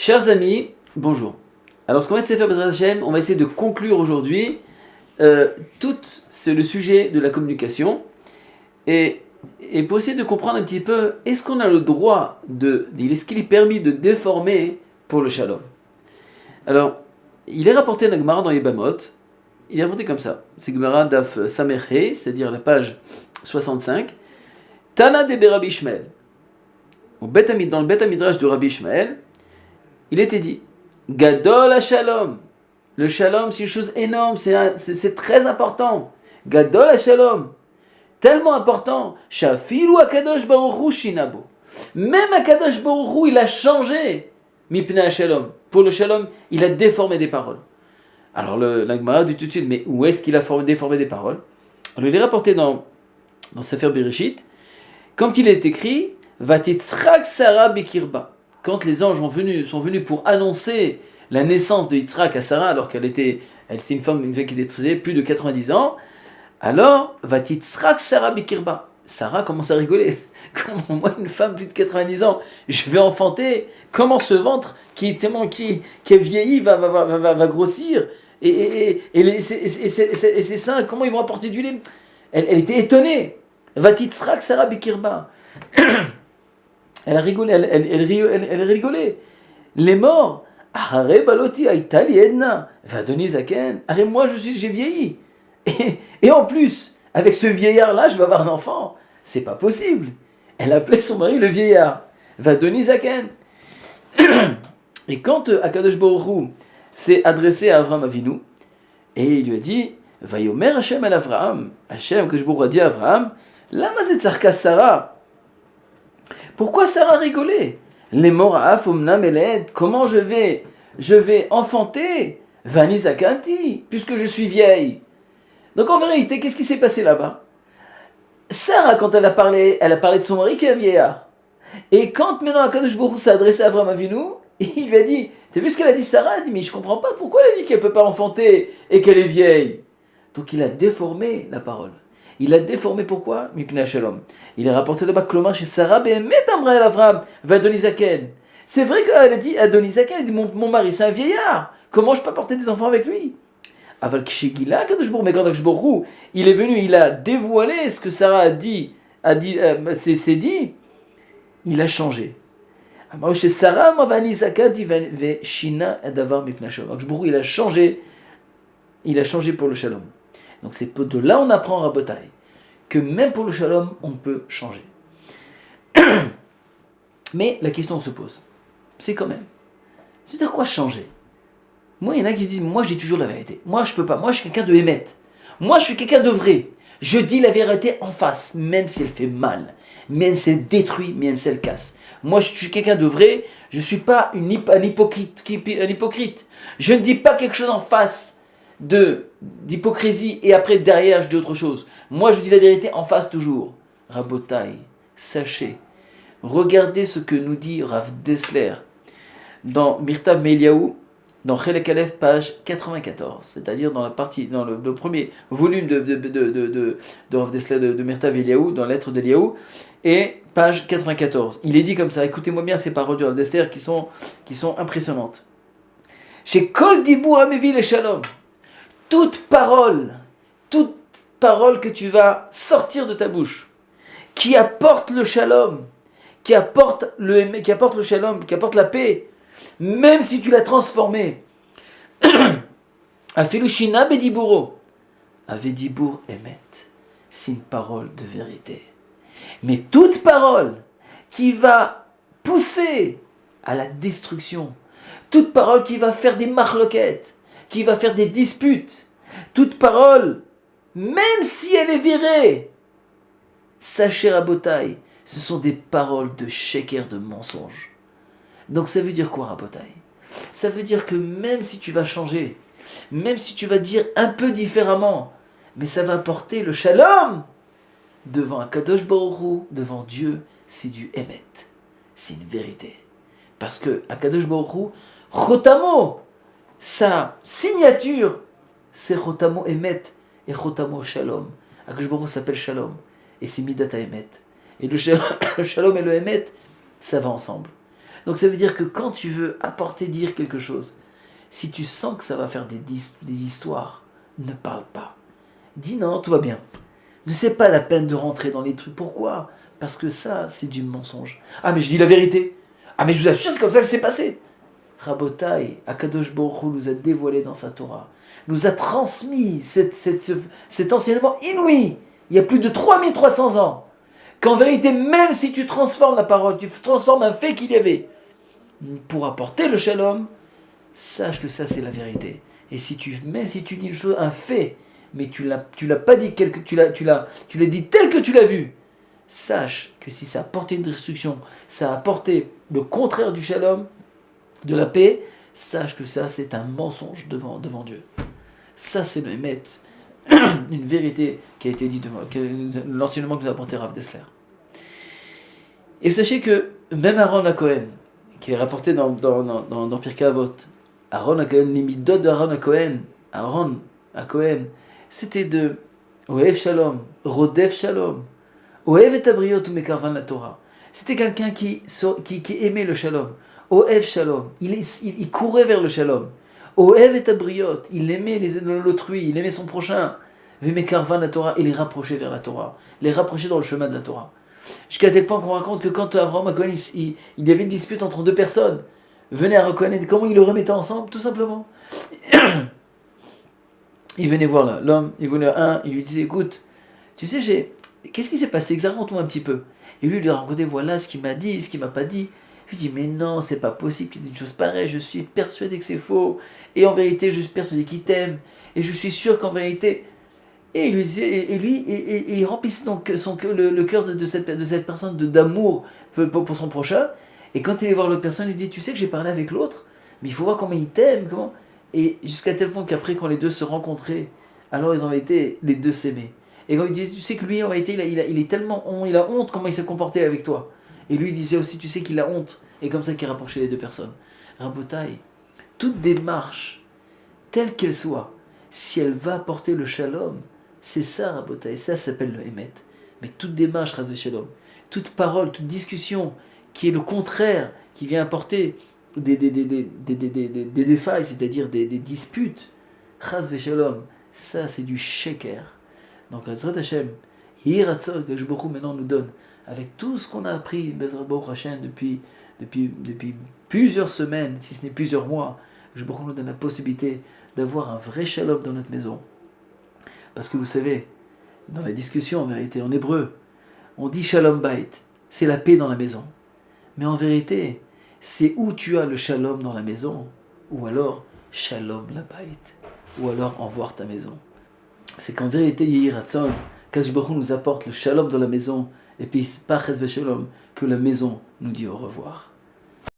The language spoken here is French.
Chers amis, bonjour. Alors, ce qu'on va essayer de faire, Bezrat Hashem, on va essayer de conclure aujourd'hui c'est le sujet de la communication et, et pour essayer de comprendre un petit peu, est-ce qu'on a le droit est-ce qu'il est permis de déformer pour le shalom? Alors, il est rapporté dans la Gemara dans Yebamot, il est rapporté comme ça. C'est Gemara Daf Samerhe, c'est-à-dire la page 65. Tana de Rabbi Ishmael. Dans le Bet Midrash de Rabbi Ishmael, il était dit Gadol HaShalom. Le shalom, c'est une chose énorme, c'est très important. Gadol HaShalom. Tellement important. Shafilu HaKadosh Baruch Hu Shinabo. Même HaKadosh Baruch Hu, il a changé. Mipnei HaShalom. Pour le shalom, il a déformé des paroles. Alors la Gemara dit tout de suite, mais où est-ce qu'il a déformé des paroles? Alors il est rapporté dans Sefer Bereshit, quand il est écrit Vatitzrak Sarah Bekirba. Quand les anges sont venus pour annoncer la naissance de Yitzhak à Sarah, alors c'est une femme qui était plus de 90 ans, alors Vatitzrak Sarah Bekirba. Sarah commence à rigoler. Comment moi, une femme plus de 90 ans, je vais enfanter? Comment ce ventre qui est vieilli va grossir? Et ses seins, comment ils vont apporter du lait? Elle était étonnée. Vatitzrak Sarah Bekirba. Elle a rigolé, elle rigolait. Les morts. Arre baloti aitali edna. Vadoni zaken. Arre moi j'ai vieilli. Et en plus, avec ce vieillard-là, je vais avoir un enfant. C'est pas possible. Elle appelait son mari le vieillard. Vadoni zaken. Et quand Akadosh Baruch Hu s'est adressé à Avraham Avinu, et il lui a dit, Vayomer Hashem el Avraham. Hashem, que je vous dit à Avraham, lama zetzarka Sarah. Pourquoi Sarah rigolait? Les morts à Afomna Meled, comment je vais enfanter Vani Zakanti, puisque je suis vieille. Donc en vérité, qu'est-ce qui s'est passé là-bas? Sarah, quand elle a parlé de son mari qui est un vieillard. Et quand maintenant Akadosh Baruch Hu s'est adressé à Avraham Avinu, il lui a dit, t'as vu ce qu'elle a dit Sarah? Elle a dit, mais je comprends pas, pourquoi elle a dit qu'elle peut pas enfanter et qu'elle est vieille? Donc il a déformé la parole. Il a déformé pourquoi? Mipnei Shalom. Il est rapporté là-bas Klomar chez Sarah, Behemet Amra el Avram, Vadonizaken. C'est vrai qu'elle a dit Adonizaken, elle dit mon mari c'est un vieillard. Comment je peux porter des enfants avec lui? Aval Kshegila, mais quand Akadosh Baruch Hu, il est venu, il a dévoilé ce que Sarah s'est dit, il a changé. Chez Sarah, Vanizaka dit Shina Adavar Mipnei Shalom. Akadosh Baruch Hu, il a changé pour le Shalom. Donc c'est de là on apprend Rabotai que même pour le shalom on peut changer. Mais la question se pose, c'est quand même, c'est-à-dire quoi changer? Moi il y en a qui disent, moi je dis toujours la vérité, moi je peux pas, moi je suis quelqu'un de émet, moi je suis quelqu'un de vrai, je dis la vérité en face, même si elle fait mal, même si elle détruit, même si elle casse. Moi je suis quelqu'un de vrai, je suis pas un hypocrite, je ne dis pas quelque chose en face d'hypocrisie et après derrière je dis autre chose. Moi je dis la vérité en face toujours. Rabotai, sachez, regardez ce que nous dit Rav Dessler dans Mirtav Meiliaou, dans Chelek Aleph, page 94, c'est-à-dire dans le premier volume de Rav Dessler de Mirtav Meiliaou, dans Lettres d'Eliaou, et page 94. Il est dit comme ça, écoutez-moi bien ces paroles de Rav Dessler qui sont impressionnantes. Chez Kol Dibour Amevi le Shalom, toute parole que tu vas sortir de ta bouche, qui apporte le shalom, qui apporte le shalom, qui apporte la paix, même si tu l'as transformée, Afilushina bediburo, avedibur emet, c'est une parole de vérité. Mais toute parole qui va pousser à la destruction, toute parole qui va faire des marloquettes, qui va faire des disputes, toute parole, même si elle est virée, sachez Rabotai, ce sont des paroles de sheker, de mensonge. Donc ça veut dire quoi Rabotai? Ça veut dire que même si tu vas changer, même si tu vas dire un peu différemment, mais ça va apporter le shalom devant un Kadosh Baruch Hu, devant Dieu, c'est du émet, c'est une vérité. Parce que à Kadosh Baruch Hu, Chotamo, sa signature, c'est Chotamo Emet et Chotamo Shalom. Akadosh Baruch Hu s'appelle Shalom et c'est Midata Emet. Et le Shalom et le Emet, ça va ensemble. Donc ça veut dire que quand tu veux apporter, dire quelque chose, si tu sens que ça va faire des histoires, ne parle pas. Dis non, tout va bien. Ne c'est pas la peine de rentrer dans les trucs. Pourquoi? Parce que ça, c'est du mensonge. Ah, mais je dis la vérité. Ah, mais je vous assure, c'est comme ça que c'est passé. Rabotai, Akadosh Baruch Hu nous a dévoilé dans sa Torah, nous a transmis cet enseignement inouï, il y a plus de 3300 ans, qu'en vérité, même si tu transformes la parole, tu transformes un fait qu'il y avait, pour apporter le shalom, sache que ça c'est la vérité. Et même si tu dis une chose, un fait, mais tu l'as pas dit, tu l'as dit tel que tu l'as vu, sache que si ça a apporté une destruction, ça a apporté le contraire du shalom, de la paix, sache que ça c'est un mensonge devant Dieu. Ça c'est le émet, une vérité qui a été dit devant l'enseignement que nous a apporté Rav Dessler. Et sachez que même Aaron HaKohen, qui est rapporté dans Pirkei Avot, Aaron HaKohen, les midot de Aaron HaKohen, c'était de Ohev Shalom, Rodef Shalom, Ohev et Abriot ou Mekarvan la Torah. C'était quelqu'un qui aimait le Shalom. Ohev Shalom, il courait vers le Shalom. Ohev et Abriot, il aimait l'autrui, il aimait son prochain. Mekarvan la Torah, il les rapprochait vers la Torah, les rapprochait dans le chemin de la Torah. Jusqu'à tel point qu'on raconte que quand Abraham HaKohen, il y avait une dispute entre deux personnes, venait à reconnaître comment il le remettait ensemble, tout simplement. Il venait voir l'homme, il venait un, il lui disait, écoute, tu sais, qu'est-ce qui s'est passé? Raconte-moi un petit peu. Et lui a raconté, voilà ce qu'il m'a dit, ce qu'il m'a pas dit. Je lui dis, mais non, c'est pas possible qu'il ait dit une chose pareille, je suis persuadé que c'est faux. Et en vérité, je suis persuadé qu'il t'aime. Et je suis sûr qu'en vérité... Et il remplissait donc le cœur de cette personne d'amour pour son prochain. Et quand il est voir l'autre personne, il dit, tu sais que j'ai parlé avec l'autre, mais il faut voir comment il t'aime. Et jusqu'à tel point qu'après, quand les deux se rencontraient, alors ils ont été, les deux s'aimaient. Et quand il dit, tu sais que lui, en vérité, il a honte comment il s'est comporté avec toi. Et lui, il disait aussi, tu sais qu'il a honte. Et comme ça qu'il rapprochait les deux personnes. Rabotai, toute démarche, telle qu'elle soit, si elle va apporter le shalom, c'est ça, Rabotai, ça s'appelle le Emet. Mais toute démarche, Chas v'Shalom, toute parole, toute discussion qui est le contraire, qui vient apporter des défailles, c'est-à-dire des disputes, Chas v'Shalom, ça c'est du sheker. Donc, Hazrat Hashem, Yiratzor, que Baruch maintenant nous donne, avec tout ce qu'on a appris, Bezrat Baruch Hashem, depuis plusieurs semaines, si ce n'est plusieurs mois, que Baruch nous donne la possibilité d'avoir un vrai shalom dans notre maison. Parce que vous savez, dans la discussion en vérité, en hébreu, on dit shalom bait, c'est la paix dans la maison. Mais en vérité, c'est où tu as le shalom dans la maison, ou alors shalom la bait, ou alors en voir ta maison. C'est qu'en vérité, Yehi Ratzon, qu'Akadosh Baruch Hu nous apporte le shalom dans la maison, et puis par Chas v'Shalom, que la maison nous dit au revoir.